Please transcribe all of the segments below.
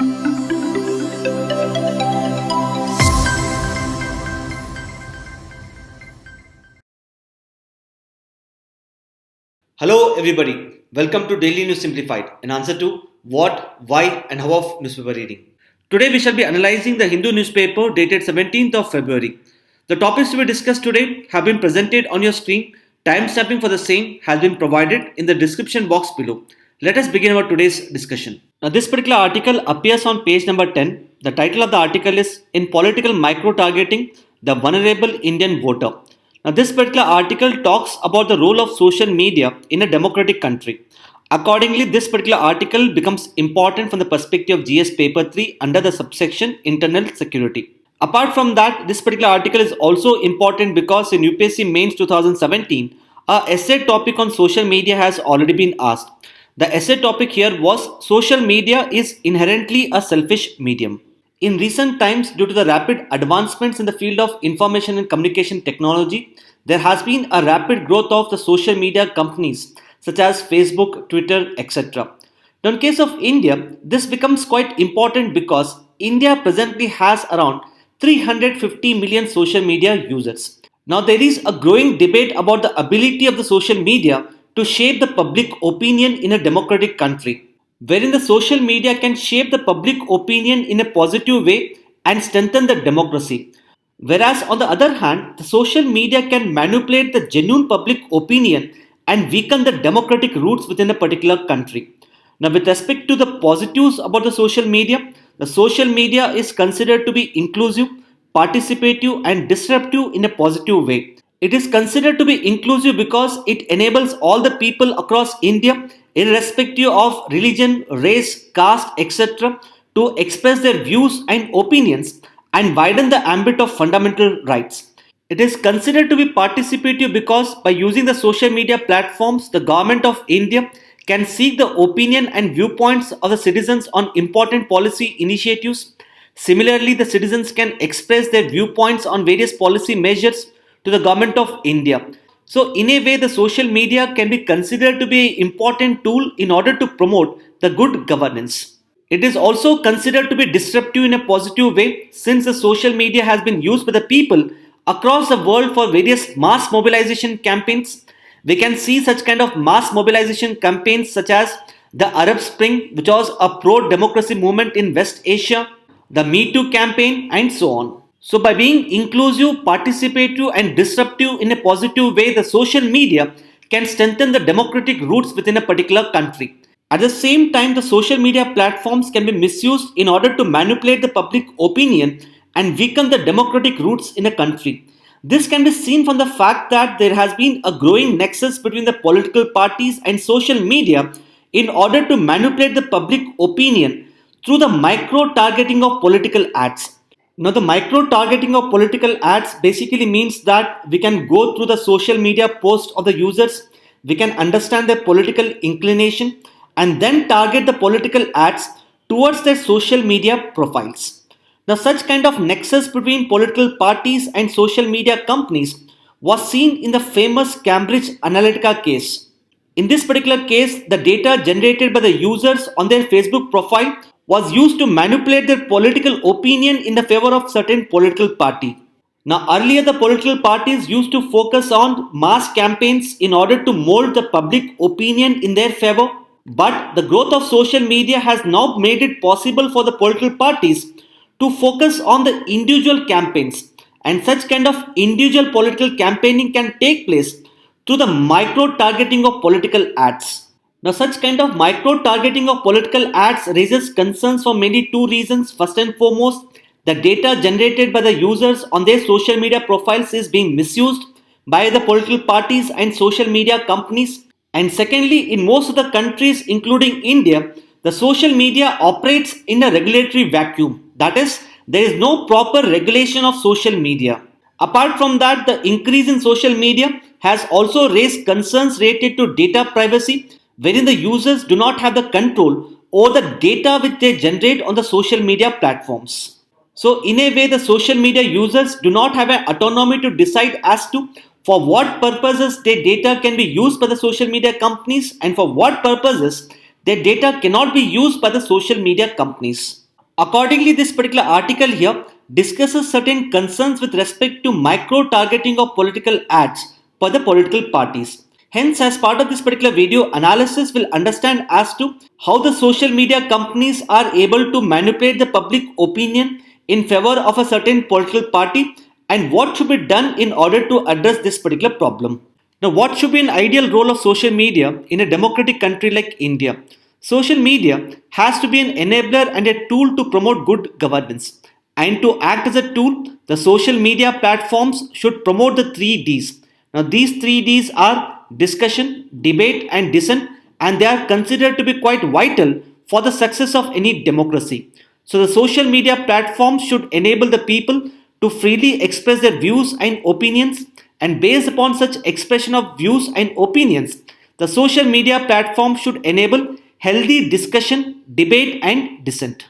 Hello everybody, welcome to Daily News Simplified, an answer to what, why and how of newspaper reading. Today we shall be analyzing the Hindu newspaper dated 17th of February. The topics to be discussed today have been presented on your screen. Timestamping for the same has been provided in the description box below. Let us begin our today's discussion. Now this particular article appears on page number 10. The title of the article is In Political Micro-Targeting, the Vulnerable Indian Voter. Now, this particular article talks about the role of social media in a democratic country. Accordingly, this particular article becomes important from the perspective of GS Paper 3 under the subsection Internal Security. Apart from that, this particular article is also important because in UPSC Mains 2017, a essay topic on social media has already been asked. The essay topic here was Social Media is Inherently a Selfish Medium. In recent times, due to the rapid advancements in the field of information and communication technology, there has been a rapid growth of the social media companies such as Facebook, Twitter, etc. Now, in case of India, this becomes quite important because India presently has around 350 million social media users. Now, there is a growing debate about the ability of the social media to shape the public opinion in a democratic country, wherein the social media can shape the public opinion in a positive way and strengthen the democracy. Whereas, on the other hand, the social media can manipulate the genuine public opinion and weaken the democratic roots within a particular country. Now, with respect to the positives about the social media is considered to be inclusive, participative, and disruptive in a positive way. It is considered to be inclusive because it enables all the people across India, irrespective of religion, race, caste, etc., to express their views and opinions and widen the ambit of fundamental rights. It is considered to be participative because by using the social media platforms, the government of India can seek the opinion and viewpoints of the citizens on important policy initiatives. Similarly, the citizens can express their viewpoints on various policy measures to the government of India. So, in a way, the social media can be considered to be an important tool in order to promote the good governance. It is also considered to be disruptive in a positive way since the social media has been used by the people across the world for various mass mobilization campaigns. We can see such kind of mass mobilization campaigns such as the Arab Spring, which was a pro-democracy movement in West Asia, the Me Too campaign, and so on. So, by being inclusive, participative, and disruptive in a positive way, the social media can strengthen the democratic roots within a particular country. At the same time, the social media platforms can be misused in order to manipulate the public opinion and weaken the democratic roots in a country. This can be seen from the fact that there has been a growing nexus between the political parties and social media in order to manipulate the public opinion through the micro targeting of political ads. Now, the micro targeting of political ads basically means that we can go through the social media post of the users, we can understand their political inclination, and then target the political ads towards their social media profiles. Now, such kind of nexus between political parties and social media companies was seen in the famous Cambridge Analytica case. In this particular case, the data generated by the users on their Facebook profile was used to manipulate their political opinion in the favor of certain political party. Now, earlier the political parties used to focus on mass campaigns in order to mold the public opinion in their favor, but the growth of social media has now made it possible for the political parties to focus on the individual campaigns, and such kind of individual political campaigning can take place through the micro targeting of political ads. Now, such kind of micro targeting of political ads raises concerns for mainly two reasons. First and foremost, the data generated by the users on their social media profiles is being misused by the political parties and social media companies. And secondly, in most of the countries, including India, the social media operates in a regulatory vacuum. That is, there is no proper regulation of social media. Apart from that, the increase in social media has also raised concerns related to data privacy, wherein the users do not have the control over the data which they generate on the social media platforms. So, in a way, the social media users do not have an autonomy to decide as to for what purposes their data can be used by the social media companies and for what purposes their data cannot be used by the social media companies. Accordingly, this particular article here discusses certain concerns with respect to micro targeting of political ads for the political parties. Hence, as part of this particular video analysis, we'll understand as to how the social media companies are able to manipulate the public opinion in favor of a certain political party and what should be done in order to address this particular problem. Now, what should be an ideal role of social media in a democratic country like India? Social media has to be an enabler and a tool to promote good governance. And to act as a tool, the social media platforms should promote the three Ds. Now, these three Ds are discussion, debate, and dissent, and they are considered to be quite vital for the success of any democracy. So, the social media platforms should enable the people to freely express their views and opinions, and based upon such expression of views and opinions, the social media platform should enable healthy discussion, debate, and dissent.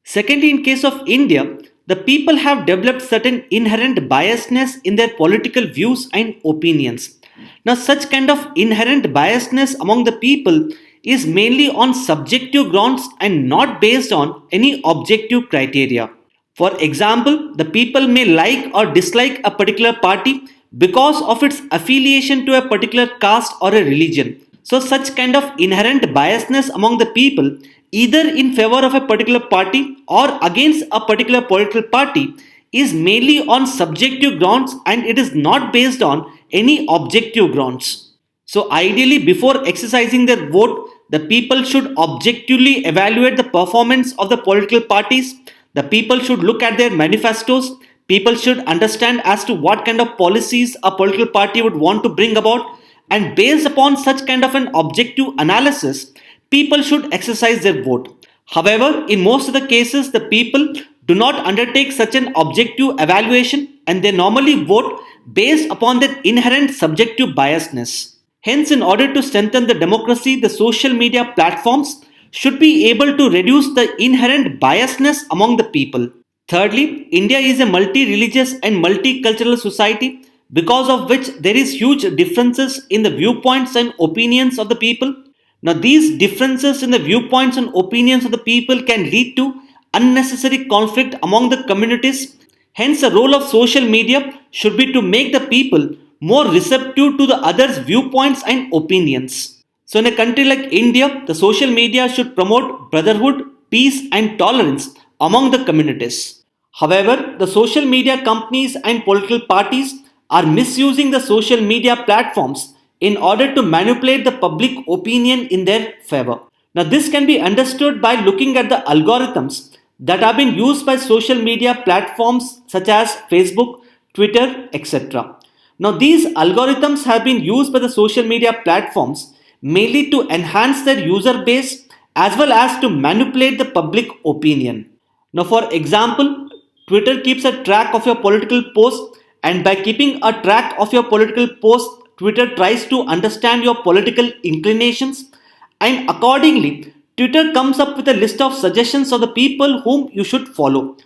Secondly, in case of India, the people have developed certain inherent biasness in their political views and opinions. Now, such kind of inherent biasness among the people is mainly on subjective grounds and not based on any objective criteria. For example, the people may like or dislike a particular party because of its affiliation to a particular caste or a religion. So, such kind of inherent biasness among the people, either in favor of a particular party or against a particular political party, is mainly on subjective grounds and it is not based on any objective grounds. So, ideally, before exercising their vote, the people should objectively evaluate the performance of the political parties. The people should look at their manifestos. People should understand as to what kind of policies a political party would want to bring about, and based upon such kind of an objective analysis, people should exercise their vote. However, in most of the cases, the people do not undertake such an objective evaluation and they normally vote based upon their inherent subjective biasness. Hence, in order to strengthen the democracy, the social media platforms should be able to reduce the inherent biasness among the people. Thirdly, India is a multi-religious and multicultural society, because of which there is huge differences in the viewpoints and opinions of the people. Now, these differences in the viewpoints and opinions of the people can lead to unnecessary conflict among the communities. Hence, the role of social media should be to make the people more receptive to the others' viewpoints and opinions. So, in a country like India, the social media should promote brotherhood, peace, and tolerance among the communities. However, the social media companies and political parties are misusing the social media platforms in order to manipulate the public opinion in their favor. Now, this can be understood by looking at the algorithms that have been used by social media platforms such as Facebook, Twitter, etc. Now, these algorithms have been used by the social media platforms mainly to enhance their user base as well as to manipulate the public opinion. Now, for example, Twitter keeps a track of your political posts, and by keeping a track of your political posts, Twitter tries to understand your political inclinations, and accordingly, Twitter comes up with a list of suggestions of the people whom you should follow.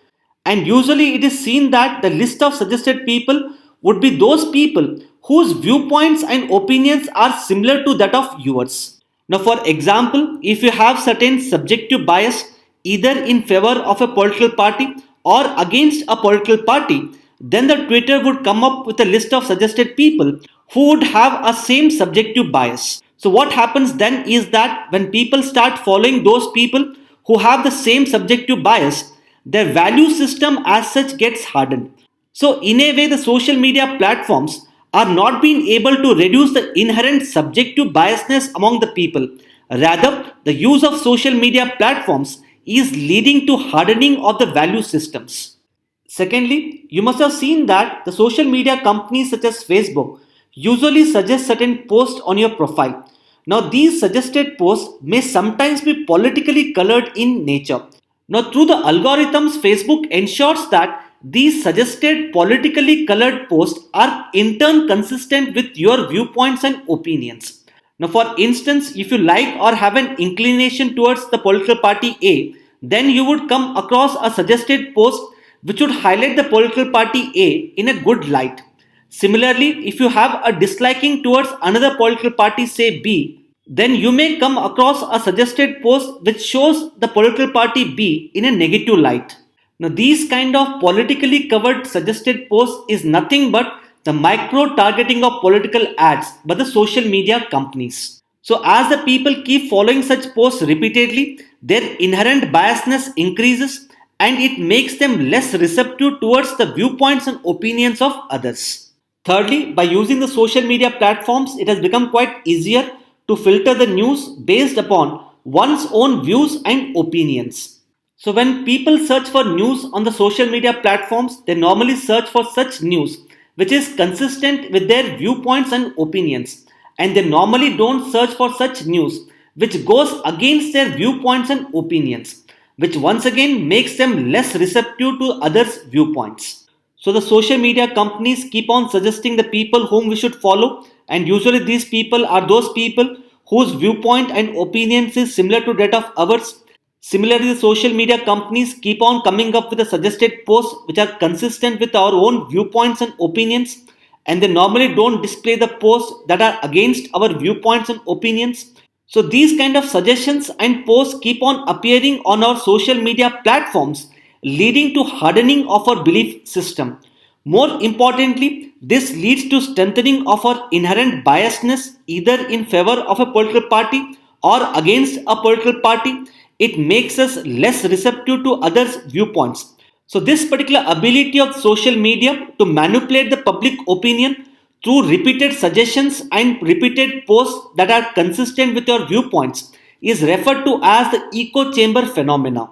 And usually, it is seen that the list of suggested people would be those people whose viewpoints and opinions are similar to that of yours. Now, for example, if you have certain subjective bias either in favor of a political party or against a political party, then the Twitter would come up with a list of suggested people who would have a same subjective bias. So what happens then is that when people start following those people who have the same subjective bias, their value system as such gets hardened. So in a way, the social media platforms are not being able to reduce the inherent subjective biasness among the people. Rather, the use of social media platforms is leading to hardening of the value systems. Secondly, you must have seen that the social media companies such as Facebook usually suggest certain posts on your profile. Now, these suggested posts may sometimes be politically colored in nature. Now, through the algorithms, Facebook ensures that these suggested politically colored posts are in turn consistent with your viewpoints and opinions. Now, for instance, if you like or have an inclination towards the political party A, then you would come across a suggested post which would highlight the political party A in a good light. Similarly, if you have a disliking towards another political party, say B, then you may come across a suggested post which shows the political party B in a negative light. Now, these kind of politically covered suggested posts is nothing but the micro targeting of political ads by the social media companies. So, as the people keep following such posts repeatedly, their inherent biasness increases and it makes them less receptive towards the viewpoints and opinions of others. Thirdly, by using the social media platforms, it has become quite easier to filter the news based upon one's own views and opinions. So, when people search for news on the social media platforms, they normally search for such news which is consistent with their viewpoints and opinions, and they normally don't search for such news which goes against their viewpoints and opinions, which once again makes them less receptive to others' viewpoints. So the social media companies keep on suggesting the people whom we should follow, and usually these people are those people whose viewpoint and opinions is similar to that of ours. Similarly, the social media companies keep on coming up with the suggested posts which are consistent with our own viewpoints and opinions, and they normally don't display the posts that are against our viewpoints and opinions. So these kind of suggestions and posts keep on appearing on our social media platforms, leading to hardening of our belief system. More importantly, this leads to strengthening of our inherent biasness either in favor of a political party or against a political party. It makes us less receptive to others' viewpoints. So, this particular ability of social media to manipulate the public opinion through repeated suggestions and repeated posts that are consistent with your viewpoints is referred to as the echo chamber phenomena.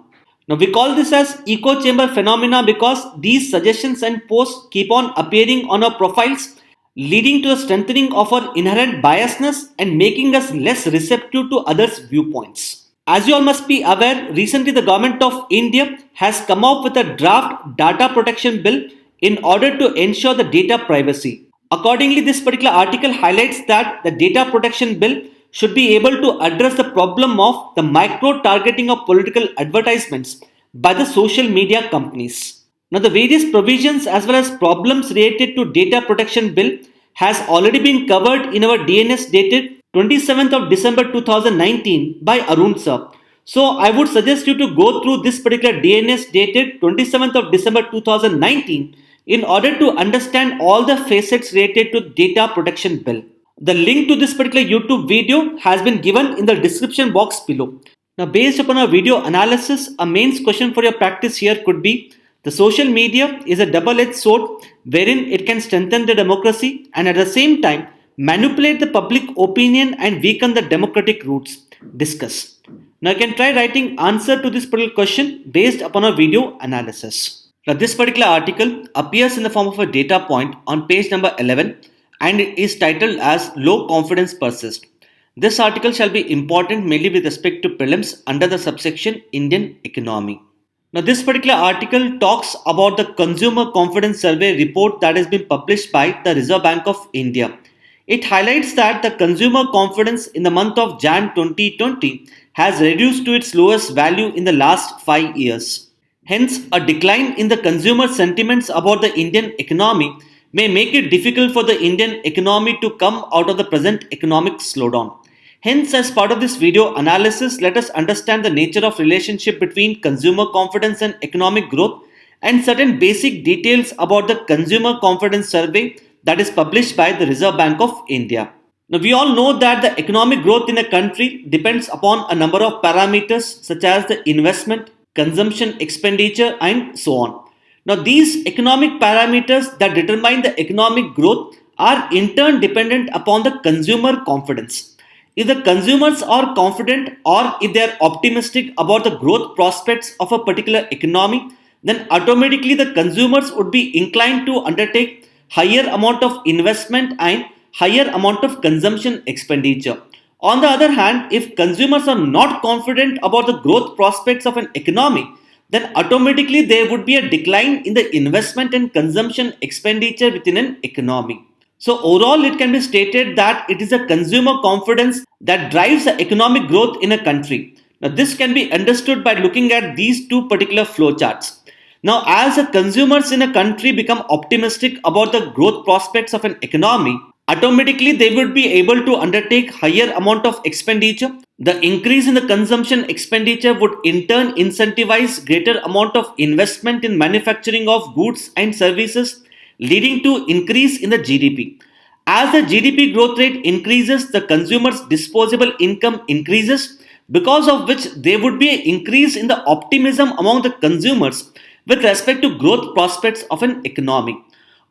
Now we call this as echo chamber phenomena because these suggestions and posts keep on appearing on our profiles, leading to a strengthening of our inherent biasness and making us less receptive to others' viewpoints. As you all must be aware, recently the government of India has come up with a draft data protection bill in order to ensure the data privacy. Accordingly, this particular article highlights that the data protection bill should be able to address the problem of the micro targeting of political advertisements by the social media companies. Now, the various provisions as well as problems related to data protection bill has already been covered in our DNS dated 27th of December 2019 by Arun sir. So, I would suggest you to go through this particular DNS dated 27th of December 2019 in order to understand all the facets related to data protection bill. The link to this particular YouTube video has been given in the description box below. Now, based upon our video analysis, a mains question for your practice here could be: the social media is a double-edged sword wherein it can strengthen the democracy and at the same time manipulate the public opinion and weaken the democratic roots. Discuss. Now, you can try writing answer to this particular question based upon our video analysis. Now, this particular article appears in the form of a data point on page number 11 and it is titled as Low Confidence Persists. This article shall be important mainly with respect to prelims under the subsection Indian Economy. Now, this particular article talks about the Consumer Confidence Survey report that has been published by the Reserve Bank of India. It highlights that the consumer confidence in the month of Jan 2020 has reduced to its lowest value in the last 5 years. Hence, a decline in the consumer sentiments about the Indian economy may make it difficult for the Indian economy to come out of the present economic slowdown. Hence, as part of this video analysis, let us understand the nature of relationship between consumer confidence and economic growth and certain basic details about the Consumer Confidence Survey that is published by the Reserve Bank of India. Now, we all know that the economic growth in a country depends upon a number of parameters such as the investment, consumption, expenditure, and so on. Now, these economic parameters that determine the economic growth are in turn dependent upon the consumer confidence. If the consumers are confident or if they are optimistic about the growth prospects of a particular economy, then automatically the consumers would be inclined to undertake higher amount of investment and higher amount of consumption expenditure. On the other hand, if consumers are not confident about the growth prospects of an economy, then automatically there would be a decline in the investment and consumption expenditure within an economy. So overall, it can be stated that it is a consumer confidence that drives the economic growth in a country. Now, this can be understood by looking at these two particular flowcharts. Now, as the consumers in a country become optimistic about the growth prospects of an economy, automatically they would be able to undertake higher amount of expenditure. The increase in the consumption expenditure would in turn incentivize greater amount of investment in manufacturing of goods and services, leading to increase in the GDP. As the GDP growth rate increases, the consumer's disposable income increases, because of which there would be an increase in the optimism among the consumers with respect to growth prospects of an economy.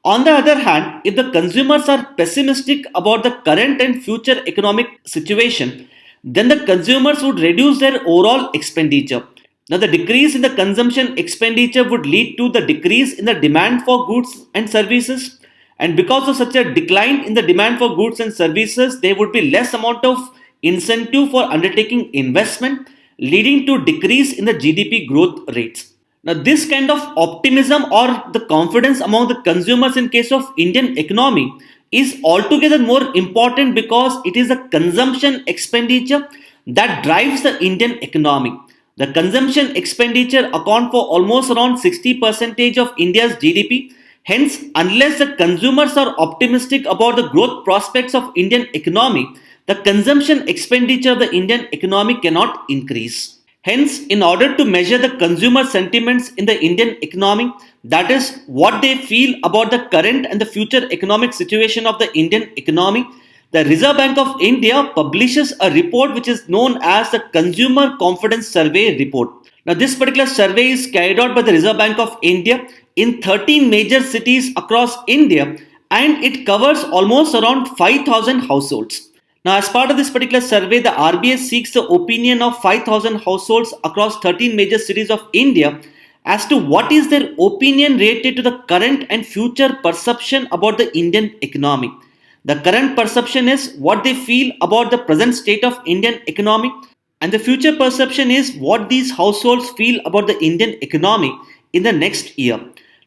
On the other hand, if the consumers are pessimistic about the current and future economic situation, then the consumers would reduce their overall expenditure. Now, the decrease in the consumption expenditure would lead to the decrease in the demand for goods and services. And because of such a decline in the demand for goods and services, there would be less amount of incentive for undertaking investment, leading to decrease in the GDP growth rates. Now, this kind of optimism or the confidence among the consumers in case of Indian economy is altogether more important because it is the consumption expenditure that drives the Indian economy. The consumption expenditure account for almost around 60% of India's GDP. Hence, unless the consumers are optimistic about the growth prospects of Indian economy, the consumption expenditure of the Indian economy cannot increase. Hence, in order to measure the consumer sentiments in the Indian economy, that is what they feel about the current and the future economic situation of the Indian economy, the Reserve Bank of India publishes a report which is known as the Consumer Confidence Survey report. Now, this particular survey is carried out by the Reserve Bank of India in 13 major cities across India, and it covers almost around 5,000 households. Now, as part of this particular survey, the RBI seeks the opinion of 5,000 households across 13 major cities of India as to what is their opinion related to the current and future perception about the Indian economy. The current perception is what they feel about the present state of Indian economy, and the future perception is what these households feel about the Indian economy in the next year.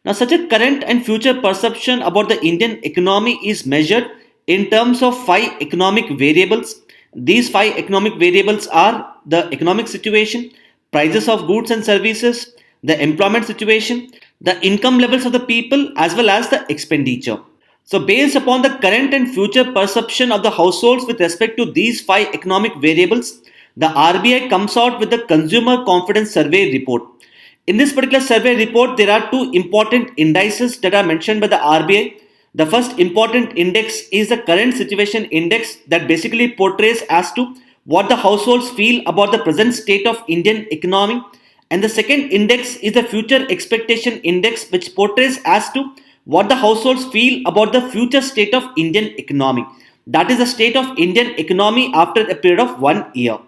Now, such a current and future perception about the Indian economy is measured in terms of 5 economic variables. These 5 economic variables are the economic situation, prices of goods and services, the employment situation, the income levels of the people, as well as the expenditure. So, based upon the current and future perception of the households with respect to these 5 economic variables, the RBI comes out with the Consumer Confidence Survey report. In this particular survey report, there are 2 important indices that are mentioned by the RBI. The first important index is the current situation index that basically portrays as to what the households feel about the present state of Indian economy. And the second index is the future expectation index, which portrays as to what the households feel about the future state of Indian economy. That is the state of Indian economy after a period of 1 year.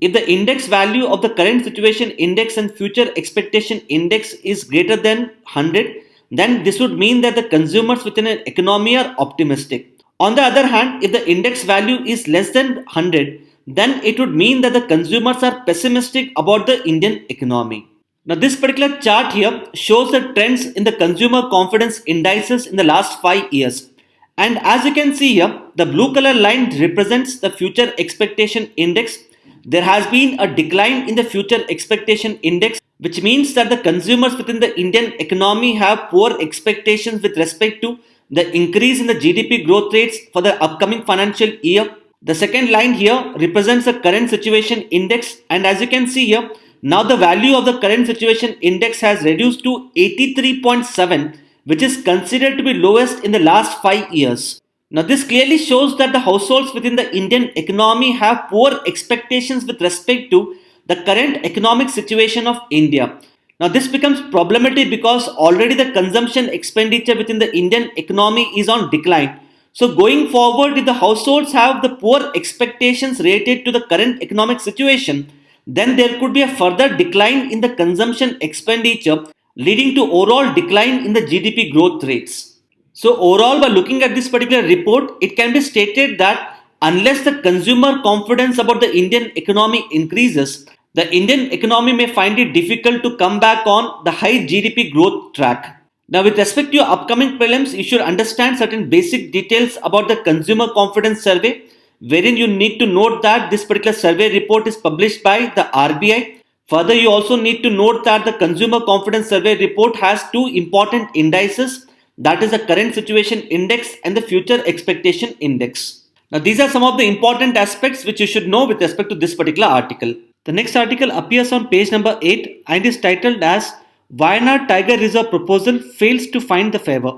If the index value of the current situation index and future expectation index is greater than 100, then this would mean that the consumers within an economy are optimistic. On the other hand, if the index value is less than 100, then it would mean that the consumers are pessimistic about the Indian economy. Now, this particular chart here shows the trends in the consumer confidence indices in the last 5 years. And as you can see here, the blue color line represents the future expectation index. There has been a decline in the future expectation index, which means that the consumers within the Indian economy have poor expectations with respect to the increase in the GDP growth rates for the upcoming financial year. The second line here represents the current situation index, and as you can see here, now the value of the current situation index has reduced to 83.7, which is considered to be lowest in the last 5 years. Now, this clearly shows that the households within the Indian economy have poor expectations with respect to the current economic situation of India. Now, this becomes problematic because already the consumption expenditure within the Indian economy is on decline. So, going forward, if the households have the poor expectations related to the current economic situation, then there could be a further decline in the consumption expenditure, leading to overall decline in the GDP growth rates. So overall, by looking at this particular report, it can be stated that unless the consumer confidence about the Indian economy increases, the Indian economy may find it difficult to come back on the high GDP growth track. Now, with respect to your upcoming prelims, you should understand certain basic details about the consumer confidence survey, wherein you need to note that this particular survey report is published by the RBI. Further, you also need to note that the consumer confidence survey report has 2 important indices that is the current situation index and the future expectation index. Now these are some of the important aspects which you should know with respect to this particular article. The next article appears on page number 8 and is titled as Wayanad Tiger Reserve Proposal Fails to Find the Favour.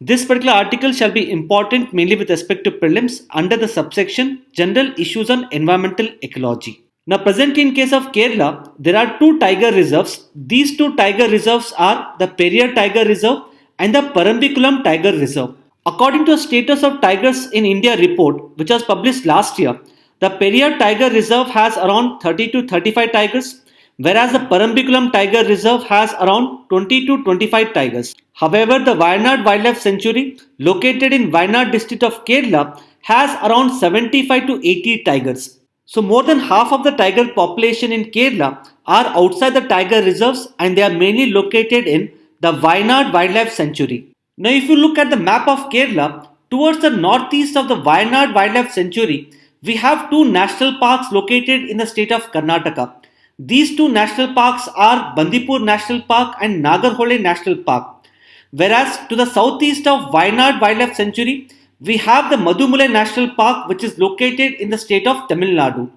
This particular article shall be important mainly with respect to prelims under the subsection General Issues on Environmental Ecology. Now presently in case of Kerala, there are two tiger reserves. These two tiger reserves are the Periyar Tiger Reserve and the Parambikulam Tiger Reserve. According to a status of tigers in India report which was published last year, the Periyar Tiger Reserve has around 30 to 35 tigers, whereas the Parambikulam Tiger Reserve has around 20 to 25 tigers. However, the Wayanad Wildlife Sanctuary located in Wayanad district of Kerala has around 75 to 80 tigers. So more than half of the tiger population in Kerala are outside the tiger reserves and they are mainly located in the Wayanad Wildlife Sanctuary. Now if you look at the map of Kerala, towards the northeast of the Wayanad Wildlife Sanctuary, we have two national parks located in the state of Karnataka. These two national parks are Bandipur National Park and Nagarhole National Park. Whereas to the southeast of Wayanad Wildlife Sanctuary, we have the Madhumulai National Park which is located in the state of Tamil Nadu.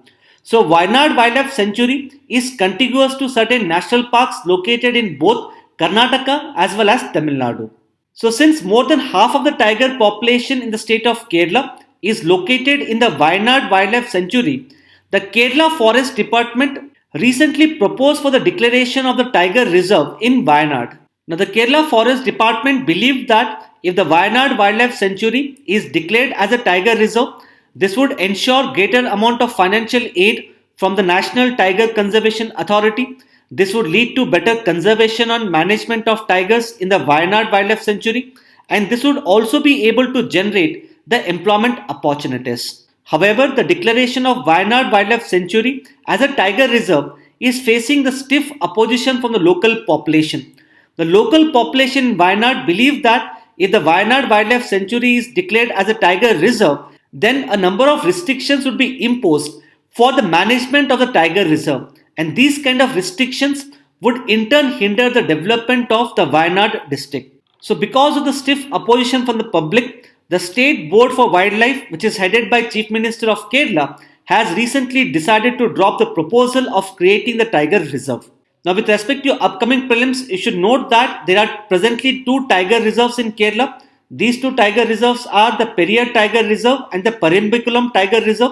So Wayanad Wildlife Sanctuary is contiguous to certain national parks located in both Karnataka as well as Tamil Nadu. So since more than half of the tiger population in the state of Kerala is located in the Wayanad Wildlife Sanctuary, the Kerala Forest Department recently proposed for the declaration of the tiger reserve in Wayanad. Now the Kerala Forest Department believed that if the Wayanad Wildlife Sanctuary is declared as a tiger reserve, this would ensure greater amount of financial aid from the National Tiger Conservation Authority. This would lead to better conservation and management of tigers in the Wayanad Wildlife Sanctuary, and this would also be able to generate the employment opportunities. However, the declaration of Wayanad Wildlife Sanctuary as a tiger reserve is facing the stiff opposition from the local population. The local population in Wayanad believe that if the Wayanad Wildlife Sanctuary is declared as a tiger reserve, then a number of restrictions would be imposed for the management of the tiger reserve, and these kind of restrictions would in turn hinder the development of the Wayanad district. So because of the stiff opposition from the public, the State Board for Wildlife, which is headed by Chief Minister of Kerala, has recently decided to drop the proposal of creating the tiger reserve. Now with respect to your upcoming prelims, you should note that there are presently two tiger reserves in Kerala. These two tiger reserves are the Periyar Tiger Reserve and the Parambikulam Tiger Reserve.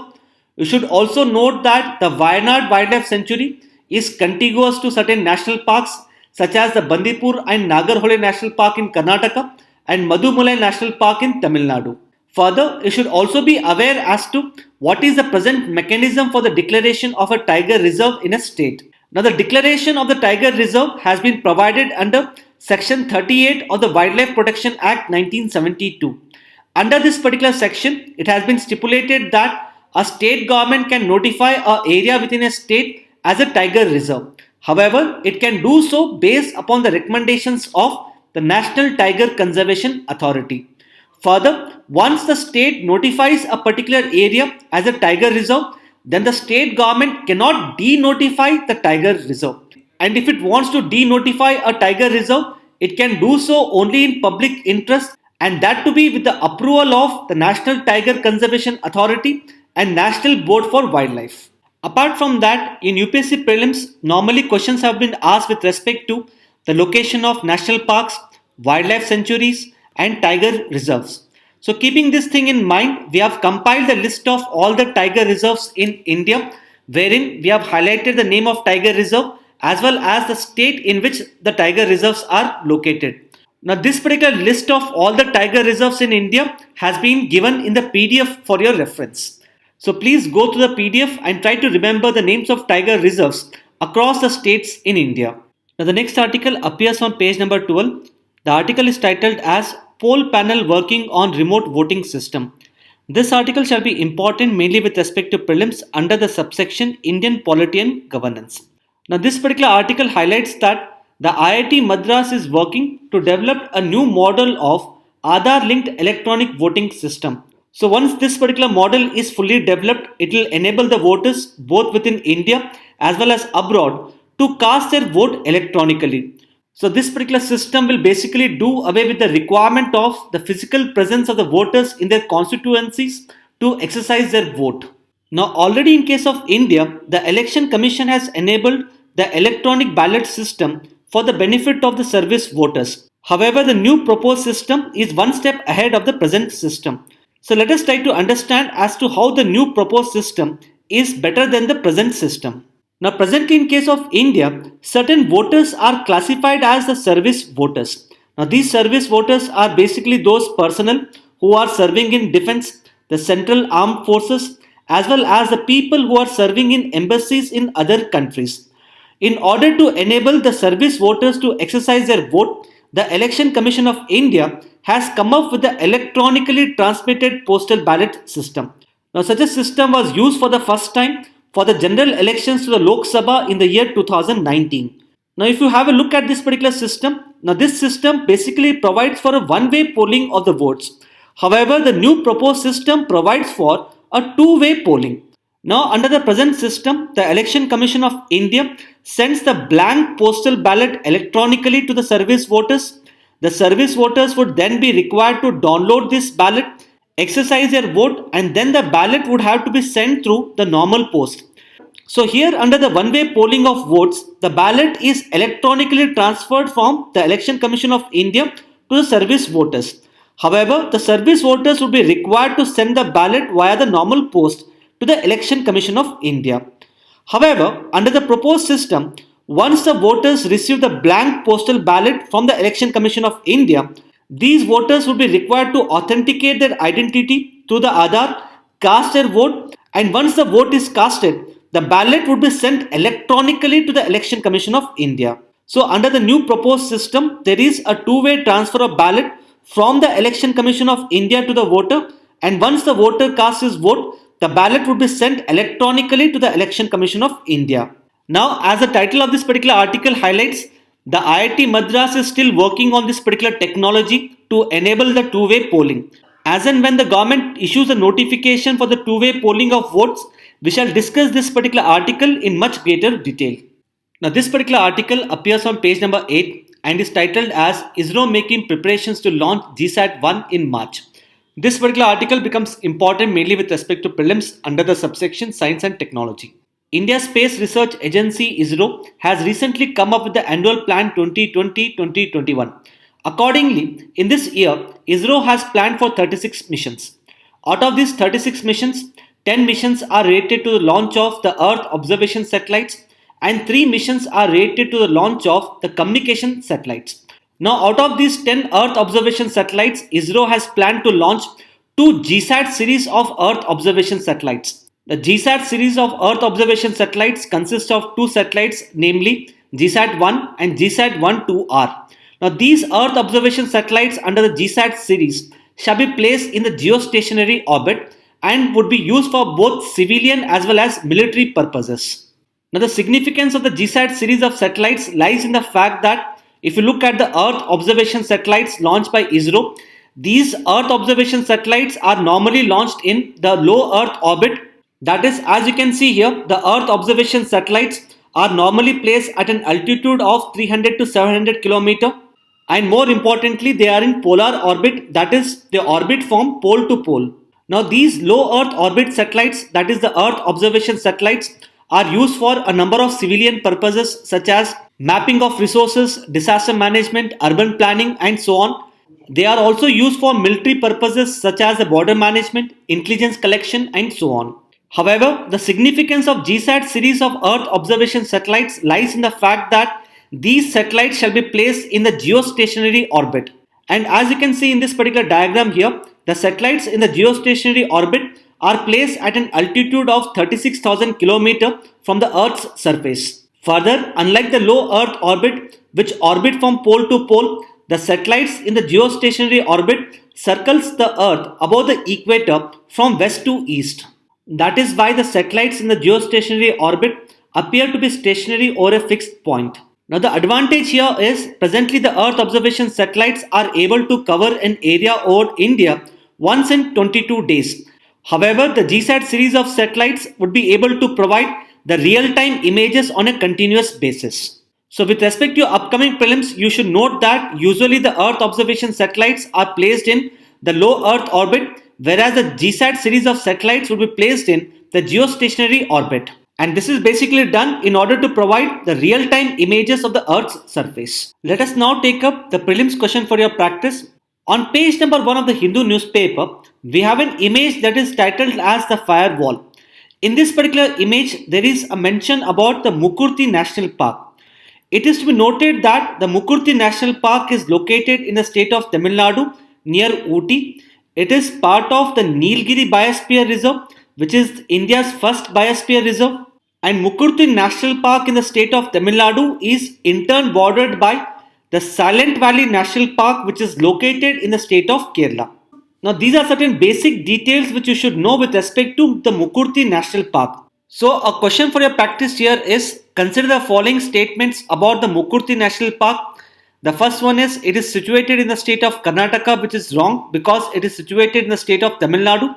You should also note that the Wayanad Wildlife Sanctuary is contiguous to certain national parks such as the Bandipur and Nagarhole National Park in Karnataka and Madhumulai National Park in Tamil Nadu. Further, you should also be aware as to what is the present mechanism for the declaration of a tiger reserve in a state. Now the declaration of the tiger reserve has been provided under Section 38 of the Wildlife Protection Act 1972. Under this particular section, it has been stipulated that a state government can notify an area within a state as a tiger reserve. However, it can do so based upon the recommendations of the National Tiger Conservation Authority. Further, once the state notifies a particular area as a tiger reserve, then the state government cannot denotify the tiger reserve. And if it wants to denotify a tiger reserve, it can do so only in public interest, and that to be with the approval of the National Tiger Conservation Authority and National Board for Wildlife. Apart from that, in UPSC prelims, normally questions have been asked with respect to the location of national parks, wildlife sanctuaries and tiger reserves. So keeping this thing in mind, we have compiled a list of all the tiger reserves in India, wherein we have highlighted the name of tiger reserve as well as the state in which the tiger reserves are located. Now this particular list of all the tiger reserves in India has been given in the PDF for your reference. So please go to the PDF and try to remember the names of tiger reserves across the states in India. Now the next article appears on page number 12. The article is titled as Poll Panel Working on Remote Voting System. This article shall be important mainly with respect to prelims under the subsection Indian Polity and Governance. Now this particular article highlights that the IIT Madras is working to develop a new model of Aadhaar linked electronic voting system. So once this particular model is fully developed, it will enable the voters both within India as well as abroad to cast their vote electronically. So this particular system will basically do away with the requirement of the physical presence of the voters in their constituencies to exercise their vote. Now, already in case of India, the Election Commission has enabled the electronic ballot system for the benefit of the service voters. However, the new proposed system is one step ahead of the present system. So let us try to understand as to how the new proposed system is better than the present system. Now, presently in case of India, certain voters are classified as the service voters. Now, these service voters are basically those personnel who are serving in defense, the central armed forces, as well as the people who are serving in embassies in other countries. In order to enable the service voters to exercise their vote, the Election Commission of India has come up with the electronically transmitted postal ballot system. Now, such a system was used for the first time for the general elections to the Lok Sabha in the year 2019. Now, if you have a look at this particular system, now this system basically provides for a one-way polling of the votes. However, the new proposed system provides for a two-way polling. Now, under the present system, the Election Commission of India sends the blank postal ballot electronically to the service voters. The service voters would then be required to download this ballot, exercise their vote, and then the ballot would have to be sent through the normal post. So here under the one-way polling of votes, the ballot is electronically transferred from the Election Commission of India to the service voters. However, the service voters would be required to send the ballot via the normal post to the Election Commission of India. However, under the proposed system, once the voters receive the blank postal ballot from the Election Commission of India, these voters would be required to authenticate their identity through the Aadhaar, cast their vote, and once the vote is casted, the ballot would be sent electronically to the Election Commission of India. So under the new proposed system, there is a two-way transfer of ballot from the Election Commission of India to the voter, and once the voter casts his vote, the ballot would be sent electronically to the Election Commission of India. Now, as the title of this particular article highlights, the IIT Madras is still working on this particular technology to enable the two-way polling. As and when the government issues a notification for the two-way polling of votes, we shall discuss this particular article in much greater detail. Now, this particular article appears on page number 8 and is titled as ISRO making preparations to launch GISAT-1 in March. This particular article becomes important mainly with respect to prelims under the subsection Science and Technology. India's Space Research Agency ISRO has recently come up with the Annual Plan 2020-2021. Accordingly, in this year, ISRO has planned for 36 missions. Out of these 36 missions, 10 missions are related to the launch of the Earth observation satellites and 3 missions are related to the launch of the communication satellites. Now, out of these 10 Earth observation satellites, ISRO has planned to launch 2 GSAT series of Earth observation satellites. The GSAT series of Earth observation satellites consists of 2 satellites, namely GISAT-1 and GISAT-1-2R. Now, these Earth observation satellites under the GSAT series shall be placed in the geostationary orbit and would be used for both civilian as well as military purposes. Now, the significance of the GSAT series of satellites lies in the fact that if you look at the Earth observation satellites launched by ISRO, these Earth observation satellites are normally launched in the low Earth orbit. That is, as you can see here, the Earth observation satellites are normally placed at an altitude of 300 to 700 km, and more importantly, they are in polar orbit, that is, they orbit from pole to pole. Now, these low Earth orbit satellites, that is the Earth observation satellites, are used for a number of civilian purposes such as mapping of resources, disaster management, urban planning, and so on. They are also used for military purposes such as the border management, intelligence collection, and so on. However, the significance of GSAT series of Earth observation satellites lies in the fact that these satellites shall be placed in the geostationary orbit. And as you can see in this particular diagram here, the satellites in the geostationary orbit are placed at an altitude of 36,000 km from the Earth's surface. Further, unlike the low Earth orbit, which orbit from pole to pole, the satellites in the geostationary orbit circles the Earth above the equator from west to east. That is why the satellites in the geostationary orbit appear to be stationary over a fixed point. Now, the advantage here is presently the Earth observation satellites are able to cover an area over India once in 22 days. However, the GSAT series of satellites would be able to provide the real-time images on a continuous basis. So with respect to your upcoming prelims, you should note that usually the Earth observation satellites are placed in the low Earth orbit, whereas the GSAT series of satellites would be placed in the geostationary orbit. And this is basically done in order to provide the real-time images of the Earth's surface. Let us now take up the prelims question for your practice. On page number 1 of the Hindu newspaper, we have an image that is titled as the firewall. In this particular image, there is a mention about the Mukurthi National Park. It is to be noted that the Mukurthi National Park is located in the state of Tamil Nadu near Ooty. It is part of the Nilgiri Biosphere Reserve, which is India's first biosphere reserve. And Mukurthi National Park in the state of Tamil Nadu is in turn bordered by the Silent Valley National Park, which is located in the state of Kerala. Now, these are certain basic details which you should know with respect to the Mukurthi National Park. So, a question for your practice here is, consider the following statements about the Mukurthi National Park. The first one is, it is situated in the state of Karnataka, which is wrong because it is situated in the state of Tamil Nadu.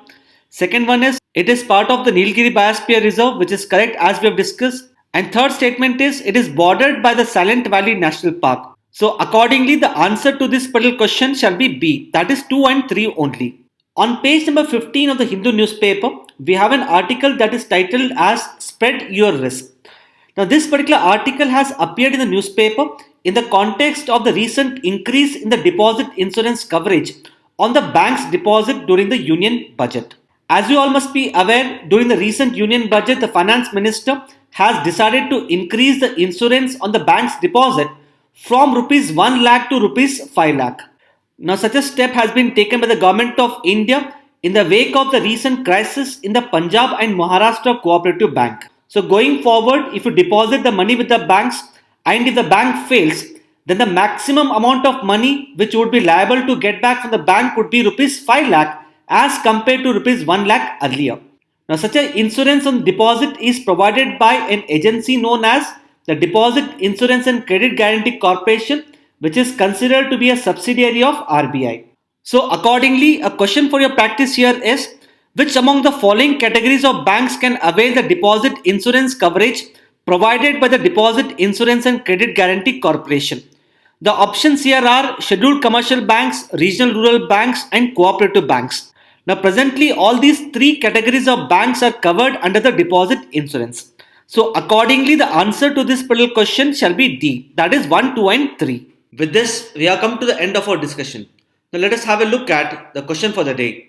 Second one is, it is part of the Nilgiri Biosphere Reserve, which is correct as we have discussed. And third statement is, it is bordered by the Silent Valley National Park. So accordingly, the answer to this particular question shall be B, that is 2 and 3 only. On page number 15 of the Hindu newspaper, we have an article that is titled as Spread Your Risk. Now this particular article has appeared in the newspaper in the context of the recent increase in the deposit insurance coverage on the bank's deposit during the union budget. As you all must be aware, during the recent union budget, the finance minister has decided to increase the insurance on the bank's deposit from rupees 1 lakh to rupees 5 lakh. Now such a step has been taken by the government of India in the wake of the recent crisis in the Punjab and Maharashtra Cooperative Bank. So going forward, if you deposit the money with the banks and if the bank fails, then the maximum amount of money which you would be liable to get back from the bank would be rupees 5 lakh as compared to rupees 1 lakh earlier. Now such an insurance on deposit is provided by an agency known as the Deposit Insurance and Credit Guarantee Corporation, which is considered to be a subsidiary of RBI. So accordingly, a question for your practice here is, which among the following categories of banks can avail the deposit insurance coverage provided by the Deposit Insurance and Credit Guarantee Corporation? The options here are scheduled commercial banks, regional rural banks and cooperative banks. Now presently all these three categories of banks are covered under the deposit insurance. So accordingly, the answer to this particular question shall be D, that is 1, 2 and 3. With this, we have come to the end of our discussion. Now let us have a look at the question for the day.